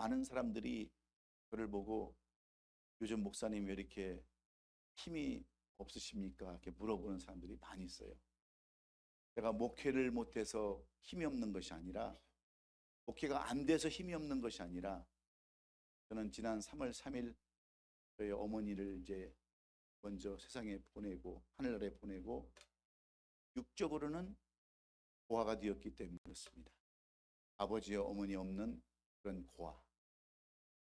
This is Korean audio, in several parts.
많은 사람들이 저를 보고 요즘 목사님 왜 이렇게 힘이 없으십니까? 이렇게 물어보는 사람들이 많이 있어요. 제가 목회를 못해서 힘이 없는 것이 아니라, 목회가 안 돼서 힘이 없는 것이 아니라, 저는 지난 3월 3일 저희 어머니를 이제 먼저 세상에 보내고 하늘나라에 보내고 육적으로는 고아가 되었기 때문에 그렇습니다. 아버지와 어머니 없는 그런 고아.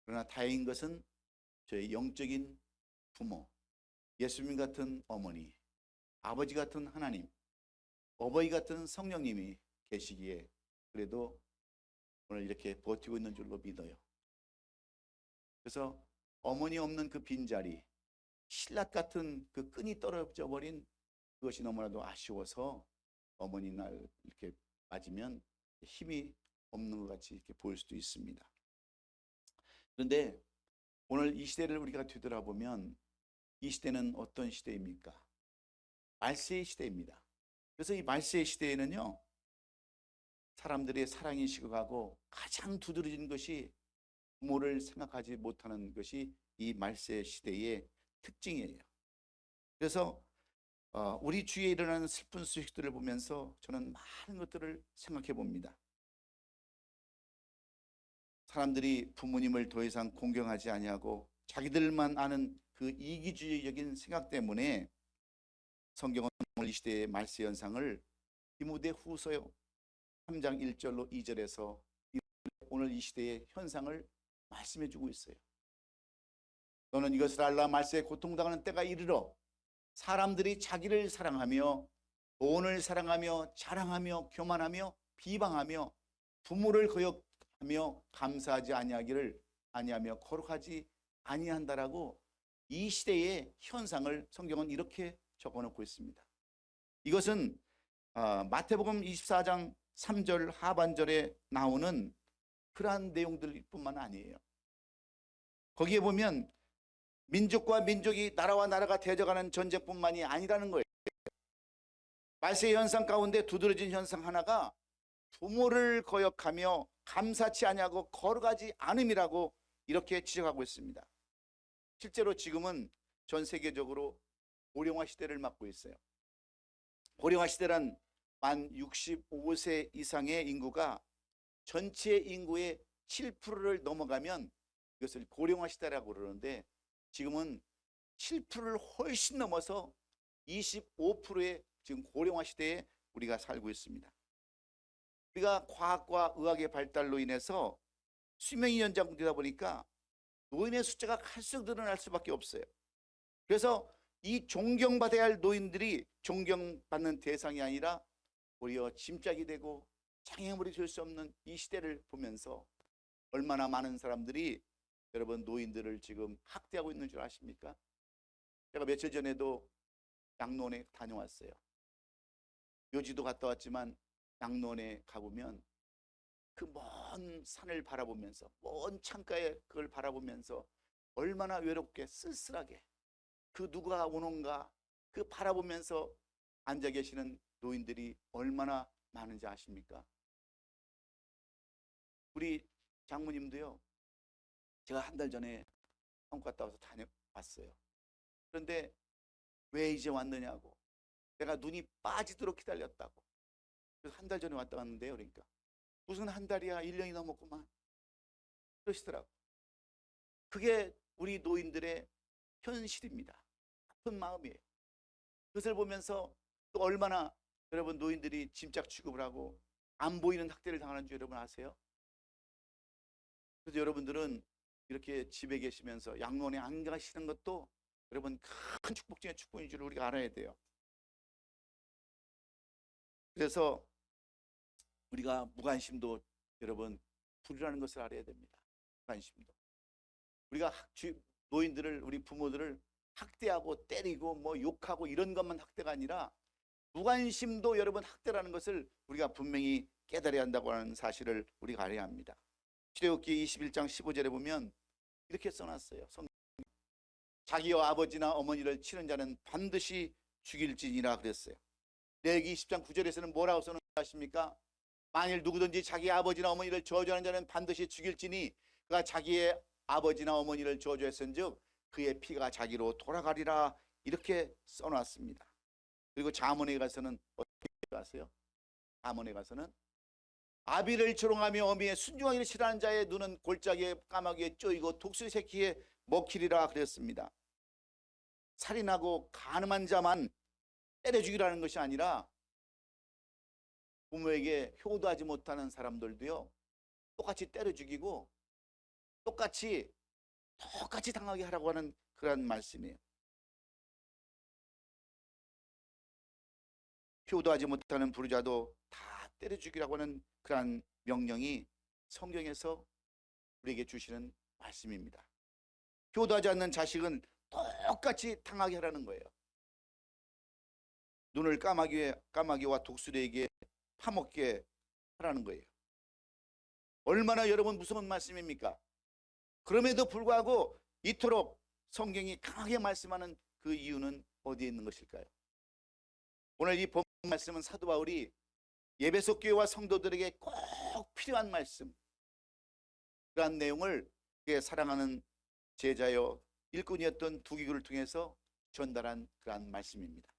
그러나 다행인 것은 저희 영적인 부모, 예수님 같은 어머니, 아버지 같은 하나님, 어버이 같은 성령님이 계시기에 그래도 오늘 이렇게 버티고 있는 줄로 믿어요. 그래서 어머니 없는 그 빈자리, 신라 같은 그 끈이 떨어져 버린 그것이 너무나도 아쉬워서 어머니 날 이렇게 맞으면 힘이 없는 것 같이 이렇게 보일 수도 있습니다. 그런데 오늘 이 시대를 우리가 뒤돌아보면 이 시대는 어떤 시대입니까? 말세의 시대입니다. 그래서 이 말세의 시대에는요, 사람들의 사랑이 식어가고 가장 두드러진 것이 부모를 생각하지 못하는 것이 이 말세 시대의 특징이에요. 그래서 우리 주위에 일어나는 슬픈 소식들을 보면서 저는 많은 것들을 생각해 봅니다. 사람들이 부모님을 더 이상 공경하지 아니하고 자기들만 아는 그 이기주의적인 생각 때문에 성경은 오늘 이 시대의 말세 현상을 디모데후서 3장 1절로 2절에서 오늘 이 시대의 현상을 말씀해 주고 있어요. 너는 이것을 알라. 말세에 고통당하는 때가 이르러 사람들이 자기를 사랑하며 돈을 사랑하며 자랑하며 교만하며 비방하며 부모를 거역하며 감사하지 아니하며 거룩하지 아니한다라고 이 시대의 현상을 성경은 이렇게 적어놓고 있습니다. 이것은 마태복음 24장 3절 하반절에 나오는 그러한 내용들뿐만 아니에요. 거기에 보면 민족과 민족이 나라와 나라가 대적하는 전쟁뿐만이 아니라는 거예요. 말세 현상 가운데 두드러진 현상 하나가 부모를 거역하며 감사치 아니하고 거룩하지 않음이라고 이렇게 지적하고 있습니다. 실제로 지금은 전 세계적으로 고령화 시대를 맞고 있어요. 고령화 시대란 만 65세 이상의 인구가 전체 인구의 7%를 넘어가면 이것을 고령화 시대라고 그러는데, 지금은 7%를 훨씬 넘어서 25%의 지금 고령화 시대에 우리가 살고 있습니다. 우리가 과학과 의학의 발달로 인해서 수명이 연장되다 보니까 노인의 숫자가 갈수록 늘어날 수밖에 없어요. 그래서 이 존경받아야 할 노인들이 존경받는 대상이 아니라 오히려 짐짝이 되고 장애물이 될 수 없는 이 시대를 보면서 얼마나 많은 사람들이 여러분 노인들을 지금 학대하고 있는 줄 아십니까? 제가 며칠 전에도 양로원에 다녀왔어요. 묘지도 갔다 왔지만 양로원에 가보면 그 먼 산을 바라보면서, 먼 창가에 그걸 바라보면서 얼마나 외롭게 쓸쓸하게 그 누가 오는가 그 바라보면서 앉아 계시는 노인들이 얼마나 많은지 아십니까? 우리 장모님도요, 제가 한 달 전에 한국 갔다 와서 다녀왔어요. 그런데 왜 이제 왔느냐고, 내가 눈이 빠지도록 기다렸다고. 그래서 한 달 전에 왔다 갔는데요. 그러니까 무슨 한 달이야, 1년이 넘었구만 그러시더라고. 그게 우리 노인들의 현실입니다. 아픈 마음이에요. 그것을 보면서 또 얼마나 여러분 노인들이 짐짝 취급을 하고 안 보이는 학대를 당하는 줄 여러분 아세요? 그래서 여러분들은 이렇게 집에 계시면서 양로원에 안 가시는 것도 여러분 큰 축복 중에 축복인 줄 우리가 알아야 돼요. 그래서 우리가 무관심도 여러분 불이라는 것을 알아야 됩니다. 무관심도. 우리가 노인들을, 우리 부모들을 학대하고 때리고 뭐 욕하고 이런 것만 학대가 아니라 무관심도 여러분 학대라는 것을 우리가 분명히 깨달아야 한다고 하는 사실을 우리가 알아야 합니다. 출애굽기 21장 15절에 보면 이렇게 써놨어요. 자기와 아버지나 어머니를 치는 자는 반드시 죽일지니라 그랬어요. 레위기 20장 9절에서는 뭐라고 써놓으십니까? 만일 누구든지 자기 아버지나 어머니를 저주하는 자는 반드시 죽일지니 그가 자기의 아버지나 어머니를 저주했은즉 그의 피가 자기로 돌아가리라 이렇게 써놨습니다. 그리고 잠언에 가서는 어떻게 갔어요? 잠언에 가서는 아비를 조롱하며 어미의 순종하기를 싫어하는 자의 눈은 골짜기에 까마귀에 쪼이고 독수리 새끼에 먹히리라 그랬습니다. 살인하고 간음한 자만 때려 죽이라는 것이 아니라 부모에게 효도하지 못하는 사람들도요 똑같이 때려 죽이고 똑같이 당하게 하라고 하는 그런 말씀이에요. 효도하지 못하는 부르자도 다 때려 죽이라고 하는 그러한 명령이 성경에서 우리에게 주시는 말씀입니다. 효도하지 않는 자식은 똑같이 당하게 하라는 거예요. 눈을 까마귀와 독수리에게 파먹게 하라는 거예요. 얼마나 여러분 무서운 말씀입니까? 그럼에도 불구하고 이토록 성경이 강하게 말씀하는 그 이유는 어디에 있는 것일까요? 오늘 이 본 말씀은 사도 바울이 에베소 교회와 성도들에게 꼭 필요한 말씀, 그러한 내용을 사랑하는 제자여 일꾼이었던 두기교를 통해서 전달한 그러한 말씀입니다.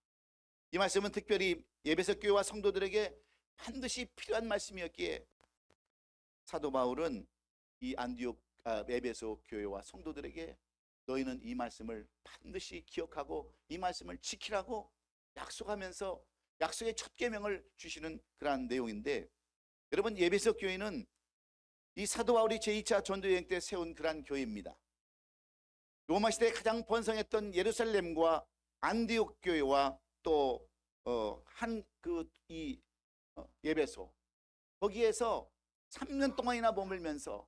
이 말씀은 특별히 에베소 교회와 성도들에게 반드시 필요한 말씀이었기에 사도 바울은 이 에베소 교회와 성도들에게 너희는 이 말씀을 반드시 기억하고 이 말씀을 지키라고 약속하면서 약속의 첫 계명을 주시는 그러한 내용인데, 여러분 에베소 교회는 이 사도 바울이 제2차 전도여행 때 세운 그러한 교회입니다. 로마 시대에 가장 번성했던 예루살렘과 안디옥 교회와 또 에베소, 거기에서 3년 동안이나 머물면서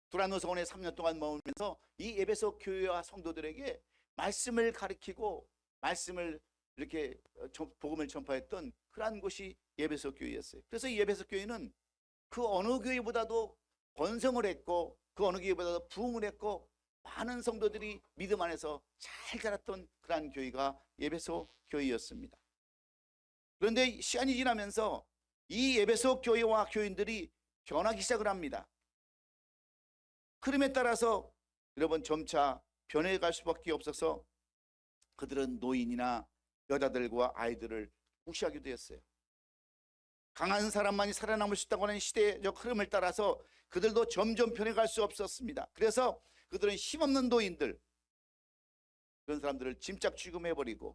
두란노 성원에 3년 동안 머물면서 이 에베소 교회와 성도들에게 말씀을 가르치고 말씀을 이렇게 복음을 전파했던 그러한 곳이 에베소 교회였어요. 그래서 이 에베소 교회는 그 어느 교회보다도 번성을 했고 그 어느 교회보다도 부흥을 했고 많은 성도들이 믿음 안에서 잘 자랐던 그러한 교회가 에베소 교회였습니다. 그런데 시간이 지나면서 이 에베소 교회와 교인들이 변하기 시작을 합니다. 흐름에 따라서 여러분 점차 변해갈 수밖에 없어서 그들은 노인이나 여자들과 아이들을 무시하기도 했어요. 강한 사람만이 살아남을 수 있다고 하는 시대적 흐름을 따라서 그들도 점점 변해갈 수 없었습니다. 그래서 그들은 힘없는 노인들, 그런 사람들을 짐짝 취급해버리고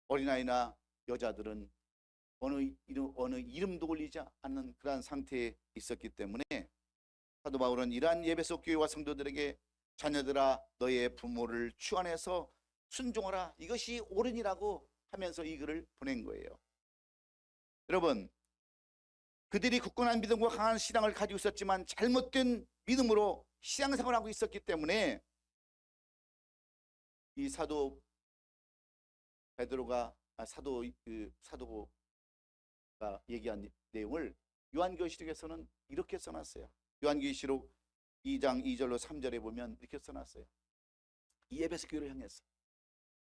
어린아이나 여자들은 어느 이름도 올리지 않는 그러한 상태에 있었기 때문에 사도 바울은 이러한 에베소 교회와 성도들에게 자녀들아 너의 부모를 주 안에서 순종하라, 이것이 옳으니라고 하면서 이 글을 보낸 거예요. 여러분, 그들이 굳건한 믿음과 강한 신앙을 가지고 있었지만 잘못된 믿음으로 신앙생활을 하고 있었기 때문에 이 사도 베드로가 사도가 얘기한 내용을 요한계시록에서는 이렇게 써놨어요. 요한계시록 2장 2절로 3절에 보면 이렇게 써놨어요. 이 에베소 교회를 향해서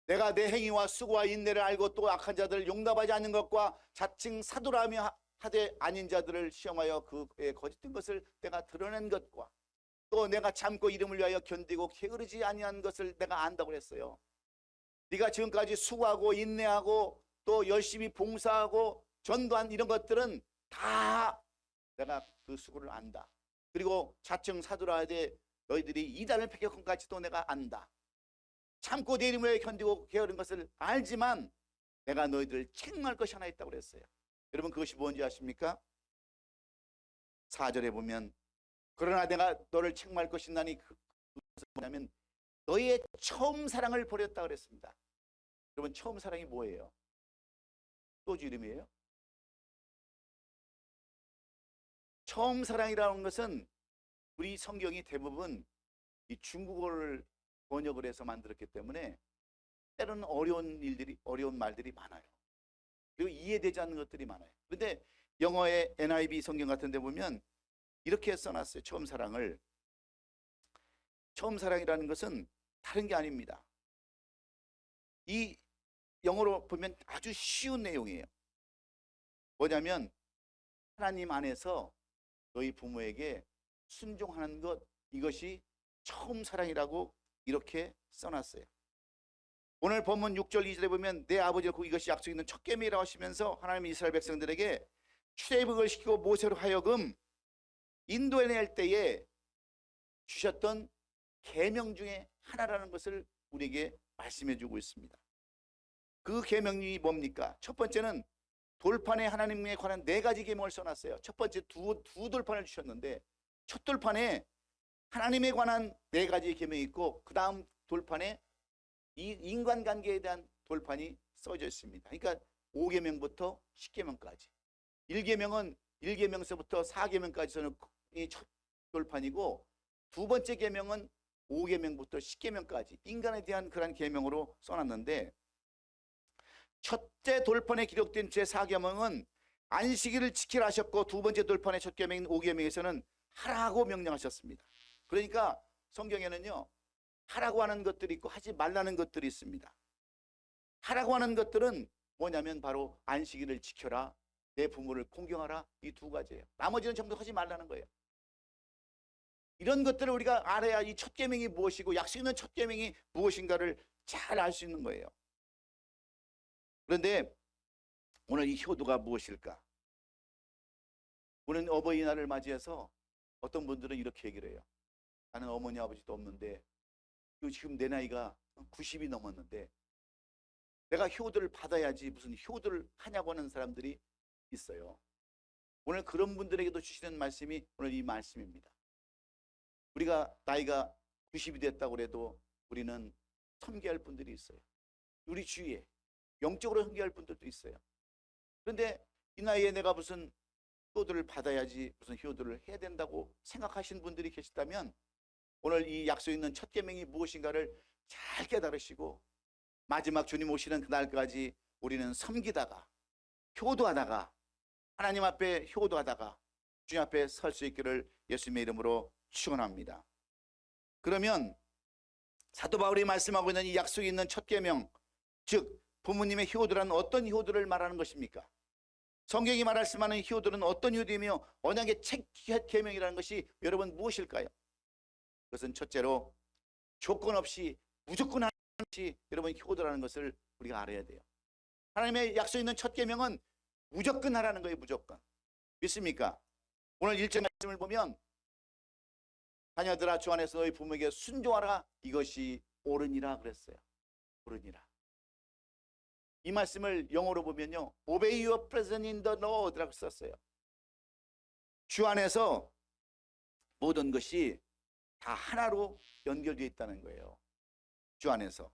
내가 내 행위와 수고와 인내를 알고 또 악한 자들을 용납하지 않는 것과 자칭 사도라며 하되 아닌 자들을 시험하여 그의 거짓된 것을 내가 드러낸 것과 또 내가 참고 이름을 위하여 견디고 게으르지 아니한 것을 내가 안다고 했어요. 네가 지금까지 수고하고 인내하고 또 열심히 봉사하고 전도한 이런 것들은 다 내가 그 수고를 안다. 그리고 자칭 사도라 하되 너희들이 이단을 폐격한 것까지도 내가 안다. 참고 내 이름을 위하여 견디고 게으른 것을 알지만 내가 너희들을 책망할 것이 하나 있다고 그랬어요. 여러분 그것이 뭔지 아십니까? 4절에 보면 그러나 내가 너를 책망할 것이나니 그것은 뭐냐면 너희의 처음 사랑을 버렸다 그랬습니다. 여러분 처음 사랑이 뭐예요? 소주 이름이에요? 처음 사랑이라는 것은 우리 성경이 대부분 이 중국어를 번역을 해서 만들었기 때문에 때로는 어려운 말들이 많아요. 그리고 이해되지 않는 것들이 많아요. 그런데 영어의 NIV 성경 같은 데 보면 이렇게 써놨어요. 처음 사랑을. 처음 사랑이라는 것은 다른 게 아닙니다. 이 영어로 보면 아주 쉬운 내용이에요. 뭐냐면 하나님 안에서 너희 부모에게 순종하는 것, 이것이 처음 사랑이라고 이렇게 써놨어요. 오늘 본문 6절 2절에 보면 내 아버지가 이것이 약속 있는 첫 계명이라고 하시면서 하나님이 이스라엘 백성들에게 출애굽을 시키고 모세로 하여금 인도해낼 때에 주셨던 계명 중에 하나라는 것을 우리에게 말씀해 주고 있습니다. 그 계명이 뭡니까? 첫 번째는 돌판에 하나님에 관한 4가지 계명을 써놨어요. 첫 번째 두 돌판을 주셨는데 첫 돌판에 하나님에 관한 4가지 계명이 있고 그 다음 돌판에 이 인간관계에 대한 돌판이 써져 있습니다. 그러니까 5계명부터 10계명까지 1계명은 1계명서부터 4계명까지는 이 첫 돌판이고 두 번째 계명은 5계명부터 10계명까지 인간에 대한 그런 계명으로 써놨는데 첫째 돌판에 기록된 제4계명은 안식일을 지키라 하셨고 두 번째 돌판의 첫 계명인 5계명에서는 하라고 명령하셨습니다. 그러니까 성경에는요 하라고 하는 것들이 있고 하지 말라는 것들이 있습니다. 하라고 하는 것들은 뭐냐면 바로 안식일을 지켜라, 내 부모를 공경하라, 이 2가지예요. 나머지는 전부 하지 말라는 거예요. 이런 것들을 우리가 알아야 이 첫 계명이 무엇이고 약속 있는 첫 계명이 무엇인가를 잘 알 수 있는 거예요. 그런데 오늘 이 효도가 무엇일까? 오늘 어버이날을 맞이해서 어떤 분들은 이렇게 얘기를 해요. 나는 어머니 아버지도 없는데 지금 내 나이가 90이 넘었는데 내가 효도를 받아야지 무슨 효도를 하냐고 하는 사람들이 있어요. 오늘 그런 분들에게도 주시는 말씀이 오늘 이 말씀입니다. 우리가 나이가 90이 됐다고 해도 우리는 섬겨야 할 분들이 있어요. 우리 주위에 영적으로 섬겨야 할 분들도 있어요. 그런데 이 나이에 내가 무슨 효도를 받아야지 무슨 효도를 해야 된다고 생각하시는 분들이 계시다면 오늘 이 약속 있는 첫 계명이 무엇인가를 잘 깨달으시고 마지막 주님 오시는 그날까지 우리는 섬기다가 효도하다가 하나님 앞에 효도하다가 주님 앞에 설 수 있기를 예수님의 이름으로 축원합니다. 그러면 사도 바울이 말씀하고 있는 이 약속이 있는 첫 계명, 즉 부모님의 효도란 어떤 효도를 말하는 것입니까? 성경이 말씀하는 효도는 어떤 효도이며 언약의 첫 계명이라는 것이 여러분 무엇일까요? 그것은 첫째로 조건 없이 무조건 하는 것이 여러분 효도라는 것을 우리가 알아야 돼요. 하나님의 약속 있는 첫 계명은 무조건 하라는 거예요. 무조건. 믿습니까? 오늘 1절 말씀을 보면 자녀들아 주 안에서 너희 부모에게 순종하라 이것이 옳으니라 그랬어요. 옳으니라. 이 말씀을 영어로 보면요 Obey your present in the Lord라고 썼어요. 주 안에서 모든 것이 다 하나로 연결되어 있다는 거예요. 주 안에서.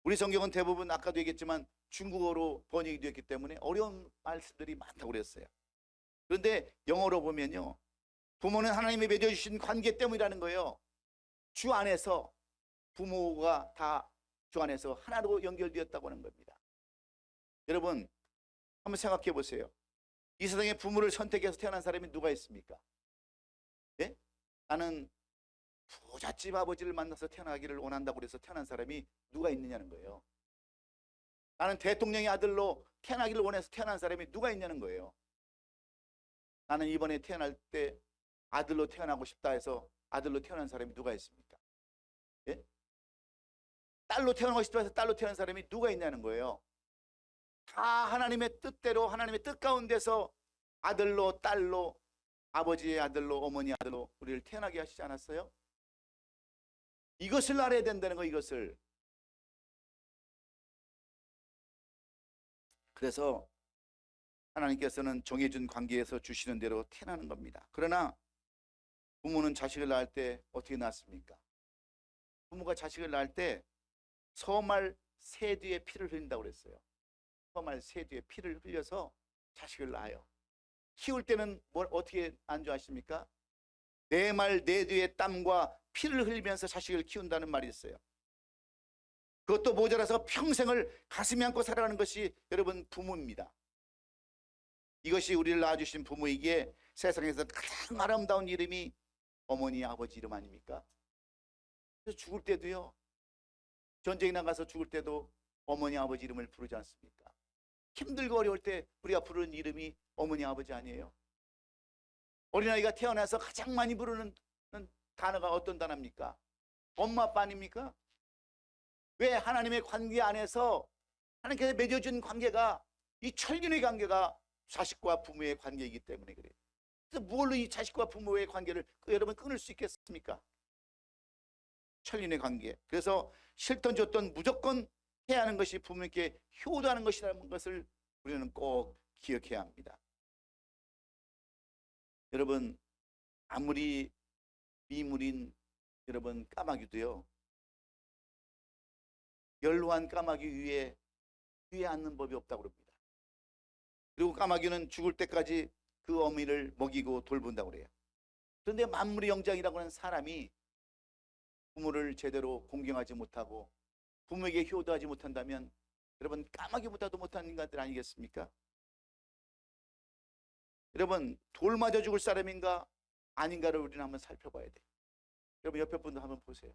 우리 성경은 대부분 아까도 얘기했지만 중국어로 번역이 되었기 때문에 어려운 말씀들이 많다고 그랬어요. 그런데 영어로 보면요 부모는 하나님이 맺어주신 관계 때문이라는 거예요. 주 안에서 부모가 다 주 안에서 하나로 연결되었다고 하는 겁니다. 여러분 한번 생각해 보세요. 이 세상에 부모를 선택해서 태어난 사람이 누가 있습니까? 예? 나는 부잣집 아버지를 만나서 태어나기를 원한다고 해서 태어난 사람이 누가 있느냐는 거예요. 나는 대통령의 아들로 태어나기를 원해서 태어난 사람이 누가 있냐는 거예요. 나는 이번에 태어날 때 아들로 태어나고 싶다 해서 아들로 태어난 사람이 누가 있습니까? 예? 딸로 태어나고 싶다 해서 딸로 태어난 사람이 누가 있냐는 거예요. 다 하나님의 뜻대로 하나님의 뜻 가운데서 아들로 딸로 아버지의 아들로 어머니 아들로 우리를 태어나게 하시지 않았어요? 이것을 알아야 된다는 거. 이것을. 그래서 하나님께서는 정해준 관계에서 주시는 대로 태어나는 겁니다. 그러나 부모는 자식을 낳을 때 어떻게 낳습니까? 부모가 자식을 낳을 때 서말 세뒤의 피를 흘린다고 그랬어요. 서말 세뒤의 피를 흘려서 자식을 낳아요. 키울 때는 뭘 어떻게 안주하십니까? 내 말 내 뒤의 땀과 피를 흘리면서 자식을 키운다는 말이 있어요. 그것도 모자라서 평생을 가슴에 안고 살아가는 것이 여러분 부모입니다. 이것이 우리를 낳아주신 부모이기에 세상에서 가장 아름다운 이름이 어머니 아버지 이름 아닙니까? 그래서 죽을 때도요 전쟁에 나가서 죽을 때도 어머니 아버지 이름을 부르지 않습니까? 힘들고 어려울 때 우리가 부르는 이름이 어머니 아버지 아니에요? 어린아이가 태어나서 가장 많이 부르는 단어가 어떤 단어입니까? 엄마 아빠 아닙니까? 왜? 하나님의 관계 안에서 하나님께서 맺어준 관계가 이 천륜의 관계가 자식과 부모의 관계이기 때문에 그래요. 그래서 무엇로 이 자식과 부모의 관계를 여러분 끊을 수 있겠습니까? 천륜의 관계. 그래서 싫던 좋던 무조건 해야 하는 것이 부모님께 효도하는 것이라는 것을 우리는 꼭 기억해야 합니다. 여러분, 아무리 미물인 여러분 까마귀도요, 연로한 까마귀 위에 앉는 법이 없다고 그럽니다. 그리고 까마귀는 죽을 때까지 그 어미를 먹이고 돌본다고 그래요. 그런데 만물의 영장이라고 하는 사람이 부모를 제대로 공경하지 못하고 부모에게 효도하지 못한다면 여러분 까마귀보다도 못한 인간들 아니겠습니까? 여러분 돌 맞아 죽을 사람인가 아닌가를 우리는 한번 살펴봐야 돼요. 여러분 옆에 분도 한번 보세요.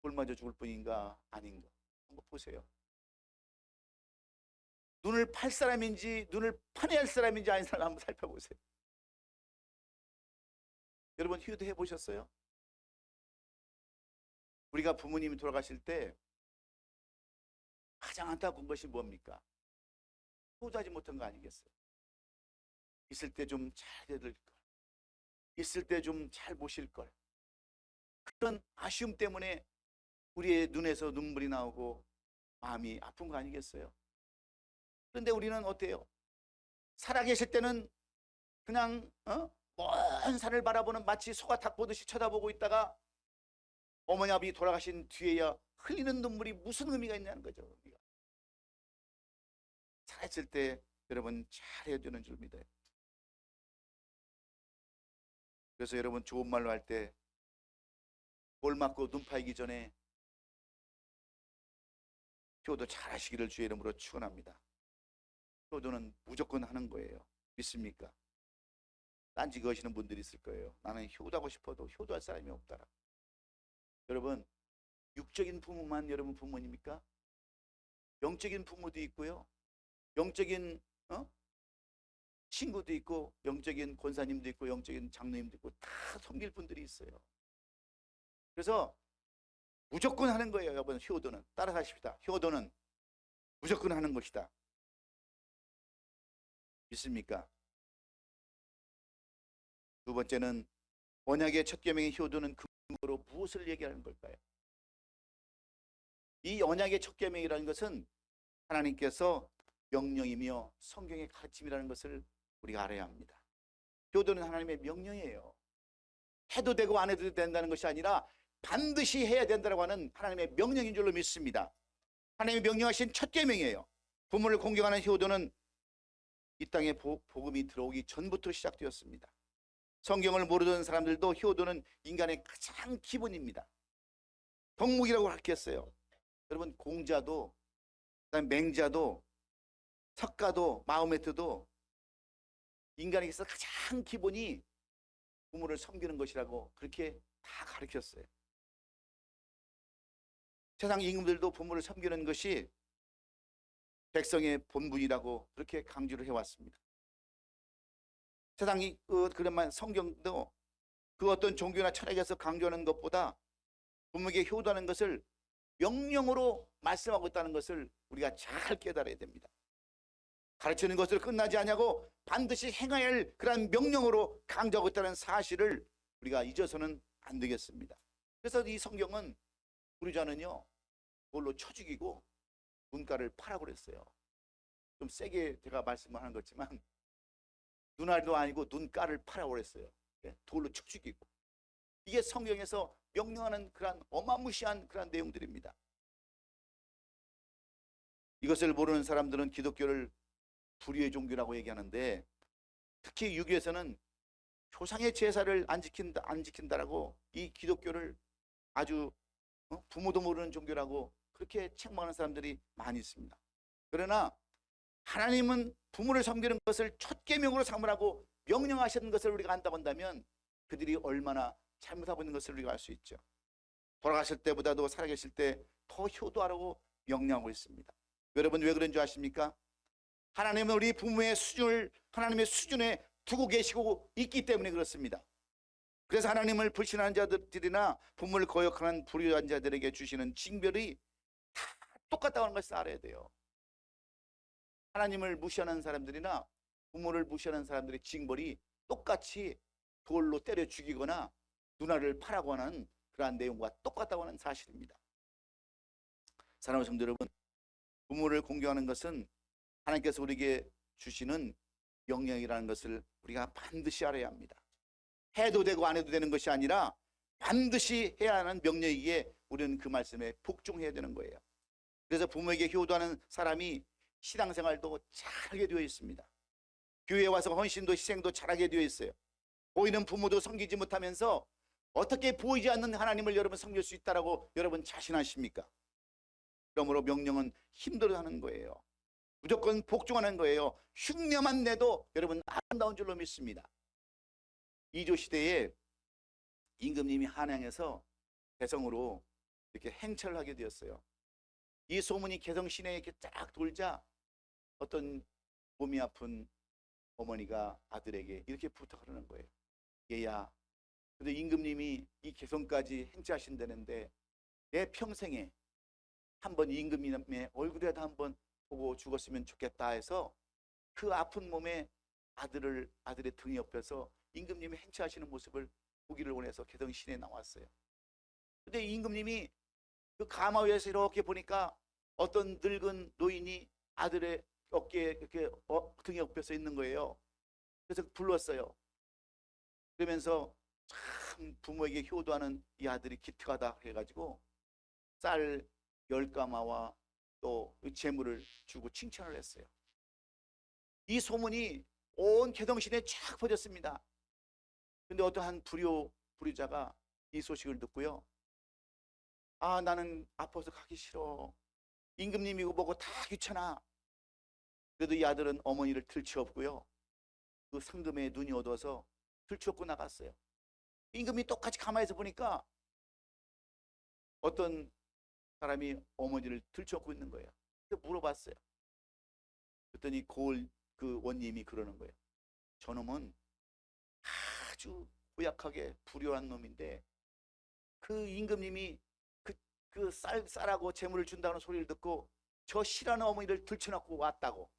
돌 맞아 죽을 뿐인가 아닌가 한번 보세요. 눈을 팔 사람인지 눈을 파내야 할 사람인지 아닌 사람 한번 살펴보세요. 여러분 효도해 보셨어요? 우리가 부모님이 돌아가실 때 가장 안타까운 것이 뭡니까? 효도하지 못한 거 아니겠어요? 있을 때 좀 잘 해드릴 걸, 있을 때 좀 잘 모실 걸, 그런 아쉬움 때문에 우리의 눈에서 눈물이 나오고 마음이 아픈 거 아니겠어요? 그런데 우리는 어때요? 살아계실 때는 그냥 먼 산을 바라보는 마치 소가 닭 보듯이 쳐다보고 있다가 어머니 아버지 돌아가신 뒤에야 흘리는 눈물이 무슨 의미가 있냐는 거죠. 우리가 살아있을 때 여러분 잘해야 되는 줄 믿어요. 그래서 여러분 좋은 말로 할 때 볼 맞고 눈 파이기 전에 효도 잘 하시기를 주의 이름으로 축원합니다. 효도는 무조건 하는 거예요. 믿습니까? 딴지 거시는 분들이 있을 거예요. 나는 효도하고 싶어도 효도할 사람이 없더라. 여러분 육적인 부모만 여러분 부모님입니까? 영적인 부모도 있고요, 영적인 친구도 있고, 영적인 권사님도 있고, 영적인 장로님도 있고, 다 섬길 분들이 있어요. 그래서 무조건 하는 거예요. 여러분 효도는 따라하십시다. 효도는 무조건 하는 것이다. 믿습니까? 두 번째는 언약의 첫 계명의 효도는 근거로 무엇을 얘기하는 걸까요? 이 언약의 첫 계명이라는 것은 하나님께서 명령이며 성경의 가르침이라는 것을 우리가 알아야 합니다. 효도는 하나님의 명령이에요. 해도 되고 안 해도 된다는 것이 아니라 반드시 해야 된다고 하는 하나님의 명령인 줄로 믿습니다. 하나님이 명령하신 첫 계명이에요. 부모를 공경하는 효도는 이 땅에 복음이 들어오기 전부터 시작되었습니다. 성경을 모르던 사람들도 효도는 인간의 가장 기본입니다. 덕목이라고 하겠어요. 여러분 공자도, 그다음에 맹자도, 석가도, 마호메트도 인간에게서 가장 기본이 부모를 섬기는 것이라고 그렇게 다 가르쳤어요. 세상 임금들도 부모를 섬기는 것이 백성의 본분이라고 그렇게 강조를 해왔습니다. 세상이 그런만 성경도 그 어떤 종교나 철학에서 강조하는 것보다 부모에게 효도하는 것을 명령으로 말씀하고 있다는 것을 우리가 잘 깨달아야 됩니다. 가르치는 것을 끝나지 않냐고 반드시 행해야 할 그런 명령으로 강조하고 있다는 사실을 우리가 잊어서는 안 되겠습니다. 그래서 이 성경은 우리 자는요 그걸로 쳐 죽이고 눈가를 파라고 그랬어요. 좀 세게 제가 말씀을 하는 거지만 눈알도 아니고 눈가를 파라고 그랬어요. 돌로 쳐 죽이고. 이게 성경에서 명령하는 그런 어마무시한 그런 내용들입니다. 이것을 모르는 사람들은 기독교를 불의의 종교라고 얘기하는데, 특히 유교에서는 조상의 제사를 안 지킨다라고 이 기독교를 아주 부모도 모르는 종교라고 그렇게 책망하는 사람들이 많이 있습니다. 그러나 하나님은 부모를 섬기는 것을 첫 계명으로 삼으라고 명령하시는 것을 우리가 안다고 한다면 그들이 얼마나 잘못하고 있는 것을 우리가 알 수 있죠. 돌아가실 때보다도 살아계실 때 더 효도하라고 명령하고 있습니다. 여러분 왜 그런 줄 아십니까? 하나님은 우리 부모의 수준을 하나님의 수준에 두고 계시고 있기 때문에 그렇습니다. 그래서 하나님을 불신하는 자들이나 부모를 거역하는 불의한 자들에게 주시는 징벌이 다 똑같다는 것을 알아야 돼요. 하나님을 무시하는 사람들이나 부모를 무시하는 사람들의 징벌이 똑같이 돌로 때려 죽이거나 누나를 파라고 하는 그러한 내용과 똑같다고 하는 사실입니다. 사랑하는 성도 여러분, 부모를 공경하는 것은 하나님께서 우리에게 주시는 명령이라는 것을 우리가 반드시 알아야 합니다. 해도 되고 안 해도 되는 것이 아니라 반드시 해야 하는 명령이기에 우리는 그 말씀에 복종해야 되는 거예요. 그래서 부모에게 효도하는 사람이 신앙생활도 잘하게 되어 있습니다. 교회에 와서 헌신도 희생도 잘하게 되어 있어요. 보이는 부모도 섬기지 못하면서 어떻게 보이지 않는 하나님을 여러분 섬길 수 있다라고 여러분 자신하십니까? 그러므로 명령은 힘들어하는 거예요. 무조건 복종하는 거예요. 흉내만 내도 여러분 아름다운 줄로 믿습니다. 이조 시대에 임금님이 한양에서 개성으로 이렇게 행차를 하게 되었어요. 이 소문이 개성 시내에 이렇게 쫙 돌자 어떤 몸이 아픈 어머니가 아들에게 이렇게 부탁을 하는 거예요. 얘야, 근데 임금님이 이 개성까지 행차하신다는데 내 평생에 한번 임금님의 얼굴이라도 한번 보고 죽었으면 좋겠다 해서 그 아픈 몸에 아들의 등 옆에서 임금님이 행차하시는 모습을 보기를 원해서 개성 시내에 나왔어요. 근데 임금님이 그 가마 위에서 이렇게 보니까 어떤 늙은 노인이 아들의 어깨에 이렇게 등 옆에서 있는 거예요. 그래서 불렀어요. 그러면서 참 부모에게 효도하는 이 아들이 기특하다 해가지고 쌀 10가마와 또 재물을 주고 칭찬을 했어요. 이 소문이 온 개성시내에 쫙 퍼졌습니다. 근데 어떠한 불효자가 이 소식을 듣고요. 아, 나는 아파서 가기 싫어. 임금님이고 뭐고 다 귀찮아. 그래도 이 아들은 어머니를 들치없고요. 그 상금에 눈이 어두워서 들치없고 나갔어요. 임금이 똑같이 가만히서 보니까 어떤 사람이 어머니를 들쳐업고 있는 거예요. 그래서 물어봤어요. 그랬더니 그 원님이 그러는 거예요. 저놈은 아주 고약하게 불효한 놈인데 그 임금님이 그 쌀하고 재물을 준다는 소리를 듣고 저 싫어하는 어머니를 들쳐놓고 왔다고.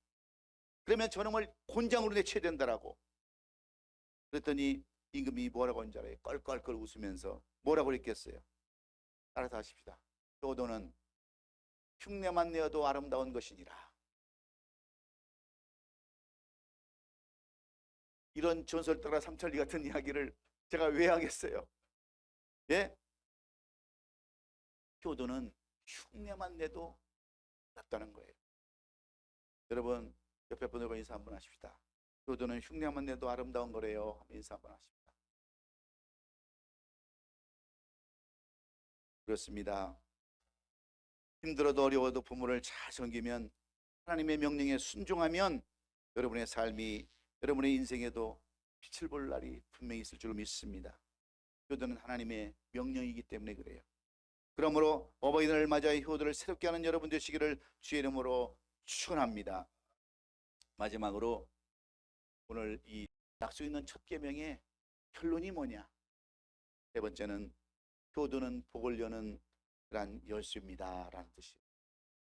그러면 저놈을 곤장으로 내쳐야 된다라고. 그랬더니 임금이 뭐라고 하는 줄 알아요? 껄껄껄 웃으면서 뭐라고 그랬겠어요? 따라서 하십시다. 효도는 흉내만 내어도 아름다운 것이니라. 이런 전설따라 삼천리 같은 이야기를 제가 왜 하겠어요? 예? 효도는 흉내만 내도 낫다는 거예요. 여러분 옆에 분들과 인사 한번 하십시다. 효도는 흉내만 내도 아름다운 거래요. 인사 한번 하십시다. 그렇습니다. 힘들어도 어려워도 부모를 잘 섬기면, 하나님의 명령에 순종하면 여러분의 삶이, 여러분의 인생에도 빛을 볼 날이 분명히 있을 줄 믿습니다. 효도는 하나님의 명령이기 때문에 그래요. 그러므로 어버이날을 맞아야 효도를 새롭게 하는 여러분 되시기를 주의 이름으로 축원합니다. 마지막으로 오늘 이 약속 있는 첫 계명의 결론이 뭐냐? 세 번째는 효도는 복을 여는 그런 열쇠입니다 라는 뜻이에요.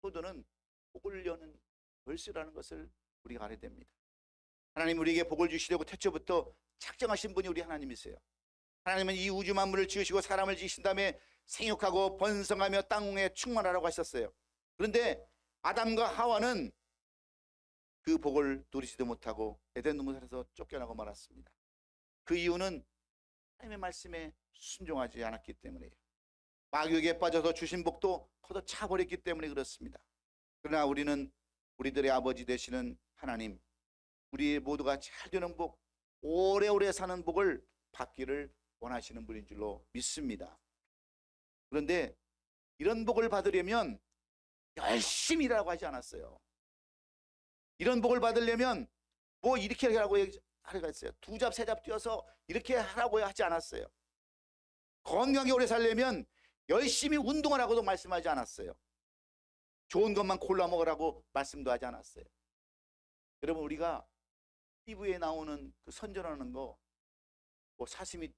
효도는 복을 여는 열쇠라는 것을 우리가 알아야 됩니다. 하나님 우리에게 복을 주시려고 태초부터 작정하신 분이 우리 하나님이세요. 하나님은 이 우주 만물을 지으시고 사람을 지으신 다음에 생육하고 번성하며 땅에 충만하라고 하셨어요. 그런데 아담과 하와는 그 복을 누리지도 못하고 에덴 동산에서 쫓겨나고 말았습니다. 그 이유는 하나님의 말씀에 순종하지 않았기 때문이에요. 마귀에게 빠져서 주신 복도 걷어차버렸기 때문에 그렇습니다. 그러나 우리는 우리들의 아버지 되시는 하나님, 우리 모두가 잘 되는 복, 오래오래 사는 복을 받기를 원하시는 분인 줄로 믿습니다. 그런데 이런 복을 받으려면 열심히 일하라고 하지 않았어요. 이런 복을 받으려면 뭐 이렇게 하라고 하라고 했어요. 2잡 3잡 뛰어서 이렇게 하라고 하지 않았어요. 건강하게 오래 살려면 열심히 운동하라고도 말씀하지 않았어요. 좋은 것만 골라 먹으라고 말씀도 하지 않았어요. 여러분 우리가 TV에 나오는 그 선전하는 거, 뭐 사슴이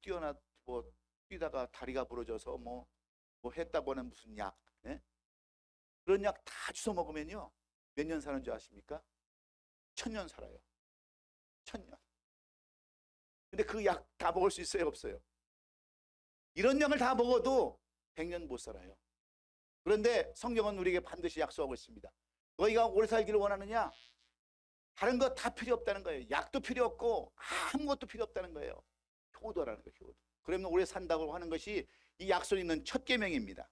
뛰다가 다리가 부러져서 뭐 했다고 하는 무슨 약, 예? 그런 약 다 주워 먹으면요, 몇 년 사는 줄 아십니까? 1000년 살아요. 1000년. 근데 그 약 다 먹을 수 있어요, 없어요? 이런 약을 다 먹어도 100년 못 살아요. 그런데 성경은 우리에게 반드시 약속하고 있습니다. 너희가 오래 살기를 원하느냐? 다른 거 다 필요 없다는 거예요. 약도 필요 없고 아무것도 필요 없다는 거예요. 효도라는 거예요, 효도. 그러면 오래 산다고 하는 것이 이 약속 있는 첫 계명입니다.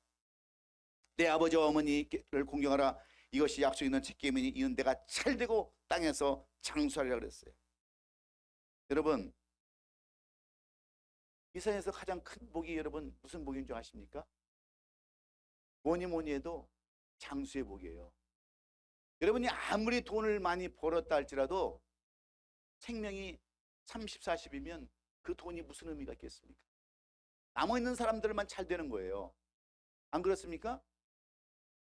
내 아버지와 어머니를 공경하라. 이것이 약속 있는 첫 계명이니 이는 내가 찰되고 땅에서 장수하리라 그랬어요. 여러분, 이 세상에서 가장 큰 복이 여러분 무슨 복인 줄 아십니까? 뭐니 해도 장수의 복이에요. 여러분이 아무리 돈을 많이 벌었다 할지라도 생명이 30, 40이면 그 돈이 무슨 의미가 있겠습니까? 남아있는 사람들만 잘 되는 거예요. 안 그렇습니까?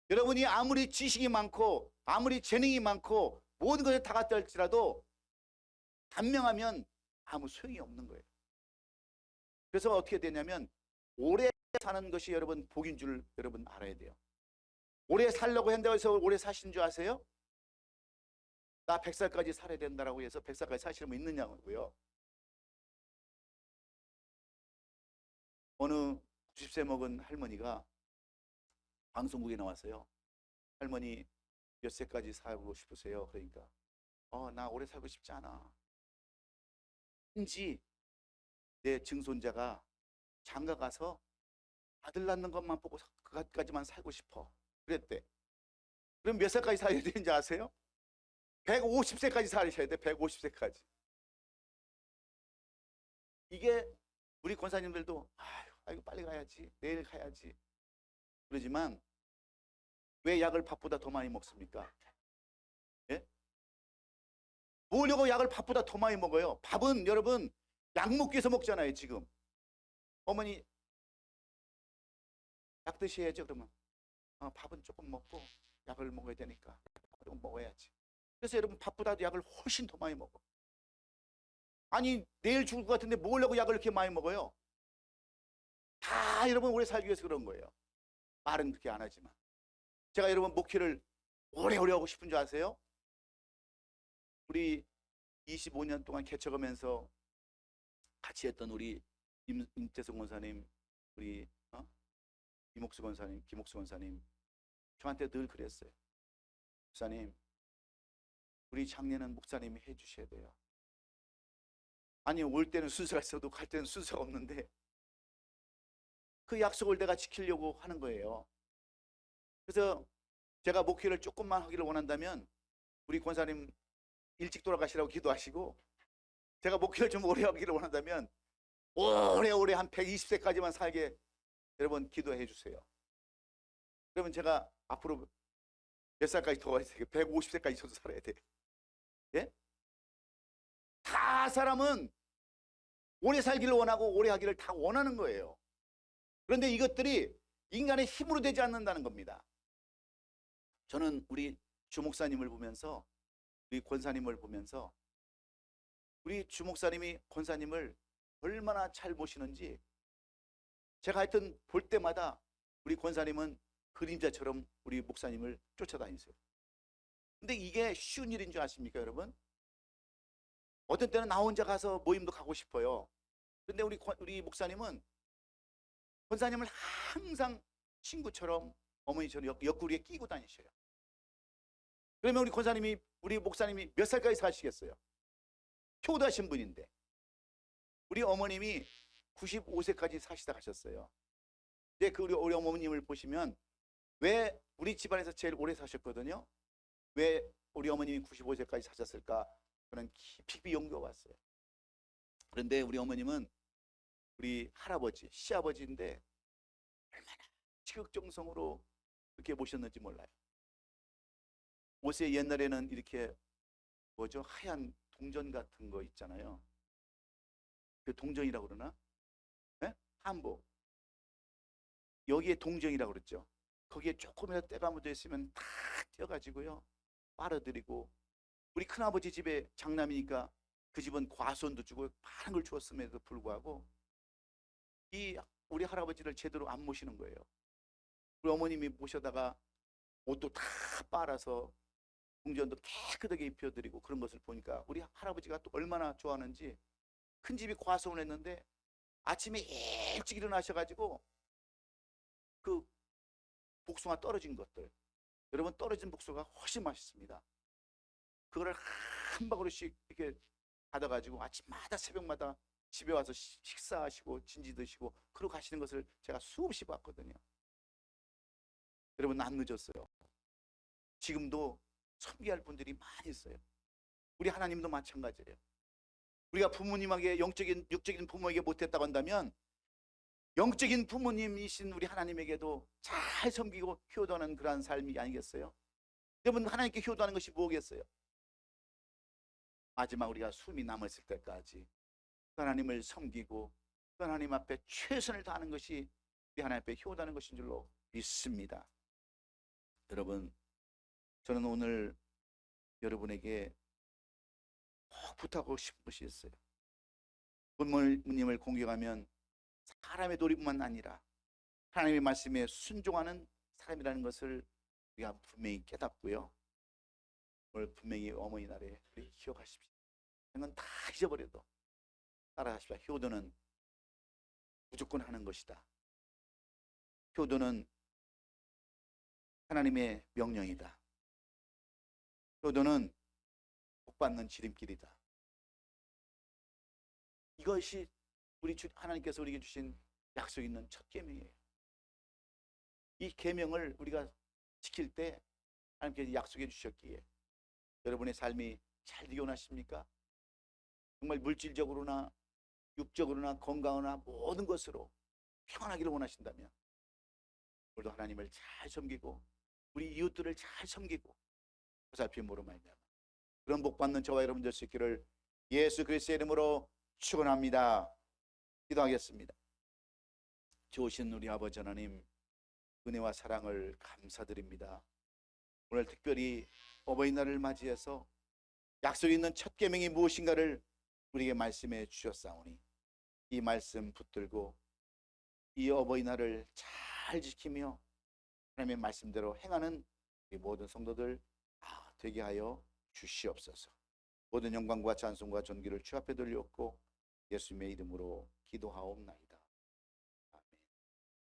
여러분이 아무리 지식이 많고 아무리 재능이 많고 모든 것에 다 갖다 할지라도 단명하면 아무 소용이 없는 거예요. 그래서 어떻게 되냐면 오래 사는 것이 여러분 복인 줄 여러분 알아야 돼요. 오래 살려고 한다고 해서 오래 사신 줄 아세요? 나 100살까지 살아야 된다고 해서 100살까지 사시는 분 있느냐고요. 어느 90세 먹은 할머니가 방송국에 나왔어요. 할머니 몇 세까지 살고 싶으세요? 그러니까 나 오래 살고 싶지 않아. 왠지 내 증손자가 장가 가서 아들 낳는 것만 보고 그것까지만 살고 싶어. 그랬대. 그럼 몇 살까지 살아야 되는지 아세요? 150세까지 살으셔야 돼. 150세까지. 이게 우리 권사님들도 아이고 빨리 가야지, 내일 가야지 그러지만 왜 약을 밥보다 더 많이 먹습니까? 예? 먹으려고 약을 밥보다 더 많이 먹어요. 밥은 여러분 약 먹기 위해서 먹잖아요. 지금 어머니 약 드셔야죠. 그러면 밥은 조금 먹고 약을 먹어야 되니까 조금 먹어야지. 그래서 여러분 밥보다도 약을 훨씬 더 많이 먹어. 아니 내일 죽을 것 같은데 먹으려고 약을 이렇게 많이 먹어요? 다 여러분 오래 살기 위해서 그런 거예요. 말은 그렇게 안 하지만. 제가 여러분 목회를 오래오래 하고 싶은 줄 아세요? 우리 25년 동안 개척하면서 같이 했던 우리 임태성 권사님, 우리 김옥수 권사님, 김옥수 권사님 저한테 늘 그랬어요. 목사님, 우리 장례는 목사님이 해주셔야 돼요. 아니 올 때는 순서가 있어도 갈 때는 순서가 없는데 그 약속을 내가 지키려고 하는 거예요. 그래서 제가 목회를 조금만 하기를 원한다면 우리 권사님 일찍 돌아가시라고 기도하시고, 제가 목회를 좀 오래 하기를 원한다면 오래오래 한 120세까지만 살게 여러분 기도해 주세요. 그러면 제가 앞으로 몇 살까지 더 가야 돼요? 150세까지 저도 살아야 돼요. 예? 다 사람은 오래 살기를 원하고 오래 하기를 다 원하는 거예요. 그런데 이것들이 인간의 힘으로 되지 않는다는 겁니다. 저는 우리 주목사님을 보면서, 우리 권사님을 보면서 우리 주목사님이 권사님을 얼마나 잘 모시는지 제가 하여튼 볼 때마다 우리 권사님은 그림자처럼 우리 목사님을 쫓아다니세요. 근데 이게 쉬운 일인 줄 아십니까 여러분? 어떤 때는 나 혼자 가서 모임도 가고 싶어요. 근데 우리 목사님은 권사님을 항상 친구처럼 어머니처럼 옆구리에 끼고 다니셔요. 그러면 우리 목사님이 몇 살까지 사시겠어요? 효도하신 분인데. 우리 어머님이 95세까지 사시다 가셨어요. 근데 우리 어머님을 보시면 왜 우리 집안에서 제일 오래 사셨거든요. 왜 우리 어머님이 95세까지 사셨을까? 저는 깊이 연구해 봤어요. 그런데 우리 어머님은 우리 할아버지, 시아버지인데 얼마나 지극정성으로 그렇게 모셨는지 몰라요. 옷에 옛날에는 이렇게 하얀 동전 같은 거 있잖아요. 그 동전이라고 그러나? 네? 한복. 여기에 동전이라고 그랬죠. 거기에 조금이라도 때가 묻어 있으면 다 떼어가지고요 빨아들이고, 우리 큰아버지 집에 장남이니까 그 집은 과수원도 주고 많은 걸 주었음에도 불구하고 이 우리 할아버지를 제대로 안 모시는 거예요. 우리 어머님이 모셔다가 옷도 다 빨아서 궁전도 깨끗하게 입혀드리고 그런 것을 보니까 우리 할아버지가 또 얼마나 좋아하는지, 큰 집이 과수원했는데 아침에 일찍 일어나셔가지고 그 복숭아 떨어진 것들, 여러분 떨어진 복숭아가 훨씬 맛있습니다. 그거를 한 바구니씩 이렇게 받아가지고 아침마다 새벽마다 집에 와서 식사하시고 진지 드시고 그러고 가시는 것을 제가 수없이 봤거든요. 여러분, 안 늦었어요. 지금도 섬기할 분들이 많이 있어요. 우리 하나님도 마찬가지예요. 우리가 부모님에게 영적인 육적인 부모에게 못했다고 한다면 영적인 부모님이신 우리 하나님에게도 잘 섬기고 효도하는 그러한 삶이 아니겠어요? 여러분, 하나님께 효도하는 것이 뭐겠어요? 마지막 우리가 숨이 남았을 때까지 하나님을 섬기고 하나님 앞에 최선을 다하는 것이 우리 하나님 앞에 효도하는 것인 줄로 믿습니다. 여러분, 저는 오늘 여러분에게 꼭 부탁하고 싶은 것이 있어요. 부모님을 공경하면 사람의 도리뿐만 아니라 하나님의 말씀에 순종하는 사람이라는 것을 우리가 분명히 깨닫고요. 오늘 분명히 어머니날에 우리 기억하십시오. 이건 다 잊어버려도 따라하십시오. 효도는 무조건 하는 것이다. 효도는 하나님의 명령이다. 효도는 복받는 지름길이다. 이것이 우리 하나님께서 우리에게 주신 약속 있는 첫 계명이에요. 이 계명을 우리가 지킬 때 하나님께서 약속해 주셨기에 여러분의 삶이 잘 되기 원하십니까? 정말 물질적으로나 육적으로나 건강하나 모든 것으로 평안하기를 원하신다면 오늘도 하나님을 잘 섬기고 우리 이웃들을 잘 섬기고 보살핌으로 말미암아 그런 복받는 저와 여러분 될 수 있기를 예수 그리스도의 이름으로 축원합니다. 기도하겠습니다. 좋으신 우리 아버지 하나님, 은혜와 사랑을 감사드립니다. 오늘 특별히 어버이날을 맞이해서 약속 있는 첫 계명이 무엇인가를 우리에게 말씀해 주셨사오니 이 말씀 붙들고 이 어버이날을 잘 지키며 하나님의 말씀대로 행하는 우리 모든 성도들 다 되게 하여 주시옵소서. 모든 영광과 찬송과 존귀를 주 앞에 돌렸고 예수님의 이름으로 기도하옵나이다.